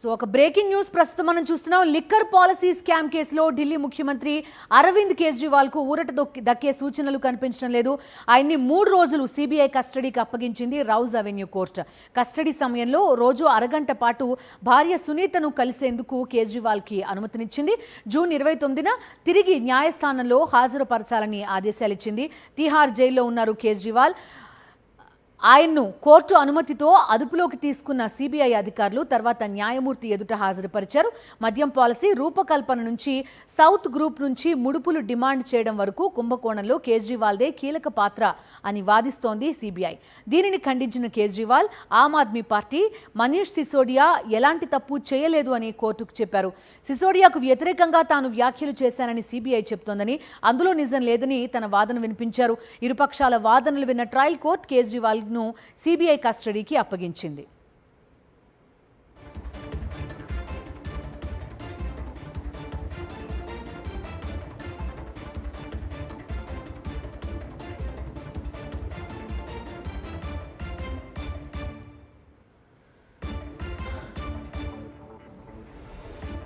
So ఒక breaking news ప్రస్తుతం మనం చూస్తున్నాం. లిక్కర్ పాలసీ స్కామ్ కేసులో ఢిల్లీ ముఖ్యమంత్రి అరవింద్ కేజ్రీవాల్ కు ఊరట దక్కే సూచనలు కనిపించడం లేదు. ఆయన్ని 3 రోజులు సిబిఐ కస్టడీకి అప్పగించింది రౌజ్ అవెన్యూ కోర్టు. కస్టడీ సమయంలో రోజు అరగంట పాటు భార్య సునీతను కలిసేందుకు కేజ్రీవాల్ కి అనుమతినిచ్చింది. జూన్ 29న తిరిగి న్యాయస్థానంలో హాజరుపరచాలని ఆదేశాలిచ్చింది. తిహార్ జైల్లో ఉన్నారు కేజ్రీవాల్. ఆయన్ను కోర్టు అనుమతితో అదుపులోకి తీసుకున్న సిబిఐ అధికారులు తర్వాత న్యాయమూర్తి ఎదుట హాజరుపరిచారు. మద్యం పాలసీ రూపకల్పన నుంచి సౌత్ గ్రూప్ నుంచి ముడుపులు డిమాండ్ చేయడం వరకు కుంభకోణంలో కేజ్రీవాల్దే కీలక పాత్ర అని వాదిస్తోంది సిబిఐ. దీనిని ఖండించిన కేజ్రీవాల్ ఆమ్ ఆద్మీ పార్టీ మనీష్ సిసోడియా ఎలాంటి తప్పు చేయలేదు అని కోర్టుకు చెప్పారు. సిసోడియాకు వ్యతిరేకంగా తాను వ్యాఖ్యలు చేశానని సిబిఐ చెప్తోందని, అందులో నిజం లేదని తన వాదన వినిపించారు. ఇరుపక్షాల వాదనలు విన్న ట్రయల్ కోర్టు కేజ్రీవాల్ ను సిబిఐ కస్టడీకి అప్పగించింది.